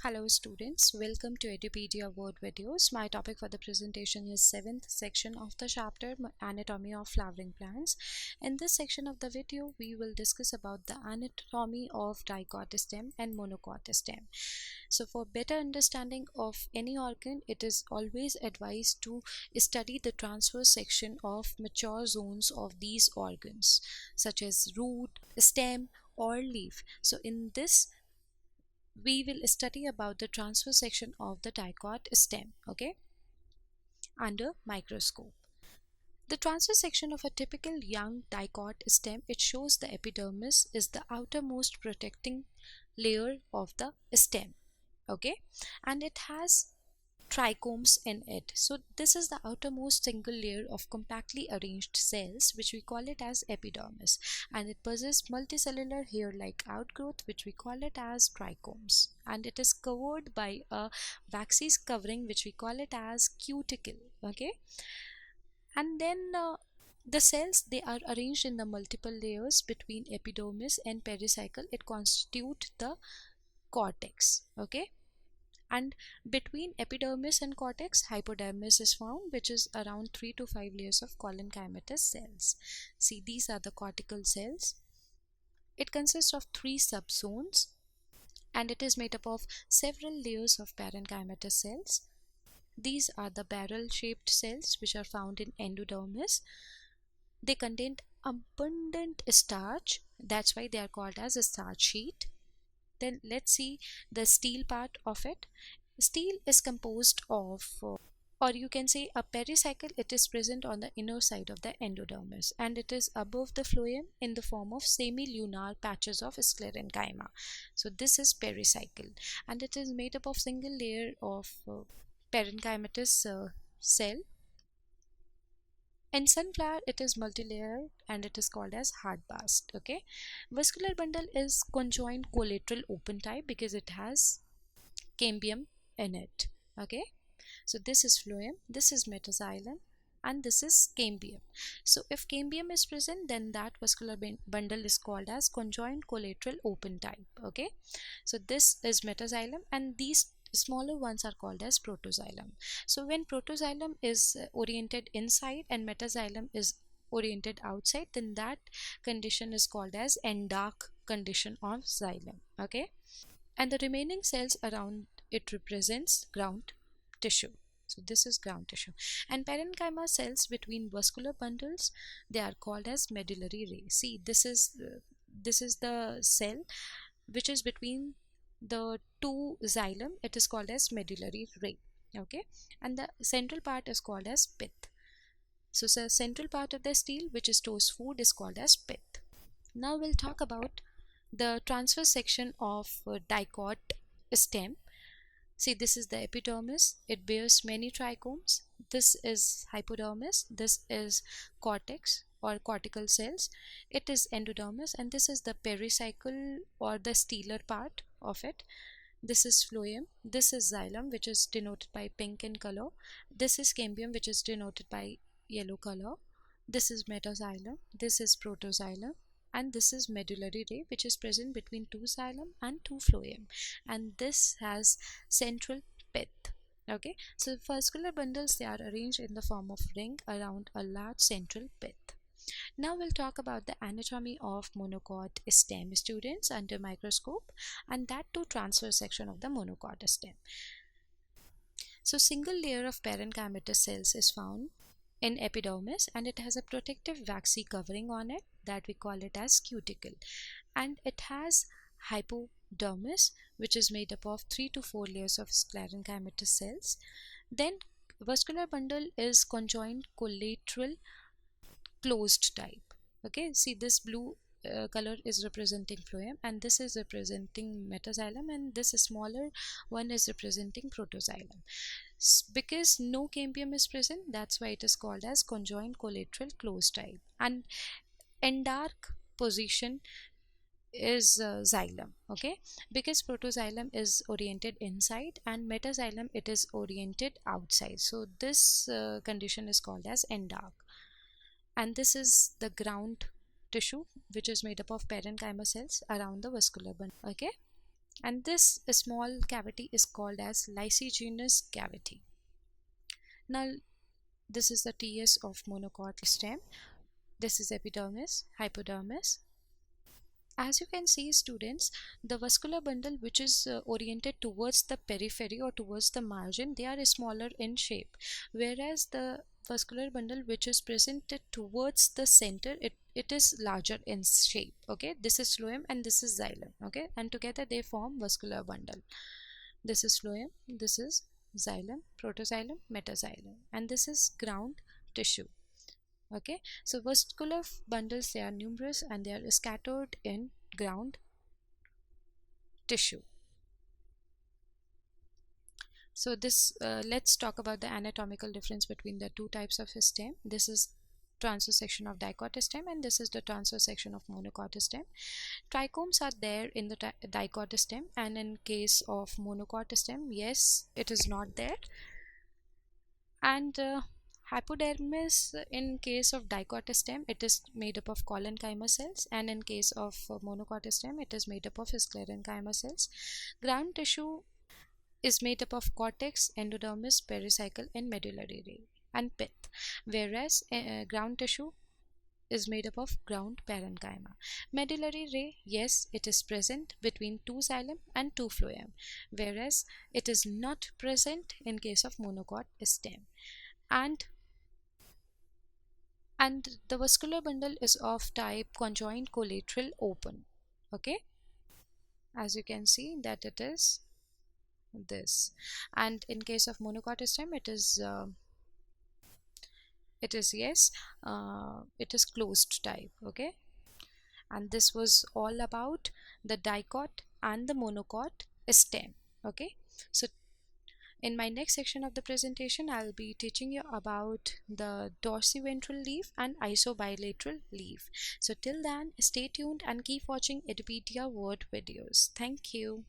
Hello students, welcome to Edupedia Word Videos. My topic for the presentation is 7th section of the chapter Anatomy of Flowering Plants. In this section of the video, we will discuss about the anatomy of dicot stem and monocot stem. So for better understanding of any organ, it is always advised to study the transverse section of mature zones of these organs, such as root, stem, or leaf. So in this we will study about the transverse section of the dicot stem, okay, under microscope. The transverse section of a typical young dicot stem, it shows the epidermis is the outermost protecting layer of the stem, okay, and it has trichomes in it. So this is the outermost single layer of compactly arranged cells, which we call it as epidermis, and it possesses multicellular hair-like outgrowth, which we call it as trichomes, and it is covered by a waxy covering, which we call it as cuticle, okay. And then the cells, they are arranged in the multiple layers between epidermis and pericycle. It constitute the cortex, okay, and between epidermis and cortex, hypodermis is found, which is around 3 to 5 layers of collencymatous cells. See, these are the cortical cells. It consists of 3 subzones, and it is made up of several layers of parenchymatous cells. These are the barrel-shaped cells, which are found in endodermis. They contain abundant starch. That's why they are called as a starch sheet. Then let's see the steel part of it. Steel is composed of, or you can say a pericycle. It is present on the inner side of the endodermis, and it is above the phloem in the form of semi-lunar patches of sclerenchyma. So this is pericycle, and it is made up of single layer of parenchymatous cell. In sunflower, it is multilayered and it is called as hardbast, okay. Vascular bundle is conjoined collateral open type because it has cambium in it, okay. So this is phloem, this is metaxylem, and this is cambium. So if cambium is present, then that vascular bundle is called as conjoined collateral open type, okay. So this is metaxylem, and these smaller ones are called as protoxylem. So when protoxylem is oriented inside and metaxylem is oriented outside, then that condition is called as endark condition of xylem, okay. And the remaining cells around it represents ground tissue. So this is ground tissue. And parenchyma cells between vascular bundles, they are called as medullary ray. See, this is the cell which is between the two xylem. It is called as medullary ray, okay. And the central part is called as pith. So the central part of the stele which stores food is called as pith. Now we'll talk about the transverse section of dicot stem. See, this is the epidermis. It bears many trichomes. This is hypodermis. This is cortex or cortical cells. It is endodermis, and this is the pericycle or the stellar part of it. This is phloem. This is xylem, which is denoted by pink in color. This is cambium, which is denoted by yellow color. This is metaxylem. This is protoxylem, and this is medullary ray, which is present between two xylem and two phloem, and this has central pith, okay. So vascular bundles, they are arranged in the form of ring around a large central pith. Now we'll talk about the anatomy of monocot stem, students, under microscope, and that too transverse section of the monocot stem. So single layer of parenchymatous cells is found in epidermis, and it has a protective waxy covering on it that we call it as cuticle, and it has hypodermis, which is made up of 3 to 4 layers of sclerenchymatous cells. Then vascular bundle is conjoined collateral closed type, okay. See, this blue color is representing phloem, and this is representing metaxylem, and this smaller one is representing protoxylem. Because no cambium is present, that's why it is called as conjoined collateral closed type. And endark position is xylem, okay, because protoxylem is oriented inside and metaxylem it is oriented outside. So this condition is called as endark. And this is the ground tissue, which is made up of parenchyma cells around the vascular bundle, okay. and this small cavity is called as lysigenous cavity. Now this is the TS of monocot stem. This is epidermis, hypodermis. As you can see, students, the vascular bundle which is oriented towards the periphery or towards the margin, they are smaller in shape, whereas the vascular bundle which is presented towards the center, it is larger in shape. Okay, this is phloem and this is xylem. Okay, and together they form vascular bundle. This is phloem, this is xylem, protoxylem, metaxylem, and this is ground tissue. Okay, so vascular bundles, they are numerous and they are scattered in ground tissue. So this let's talk about the anatomical difference between the two types of stem. This is transverse section of dicot stem and this is the transverse section of monocot stem. Trichomes are there in the dicot stem, and in case of monocot stem, yes, it is not there. And hypodermis, in case of dicot stem, it is made up of collenchyma cells, and in case of monocot stem, it is made up of sclerenchyma cells. Ground tissue is made up of cortex, endodermis, pericycle, and medullary ray and pith, whereas ground tissue is made up of ground parenchyma. Medullary ray, yes, it is present between two xylem and two phloem, whereas it is not present in case of monocot stem. And the vascular bundle is of type conjoined collateral open. Okay, as you can see that it is this, and in case of monocot stem, it is yes, it is closed type. Okay, and this was all about the dicot and the monocot stem. Okay, so in my next section of the presentation, I'll be teaching you about the dorsiventral leaf and isobilateral leaf. So till then, stay tuned and keep watching Edupedia Word videos. Thank you.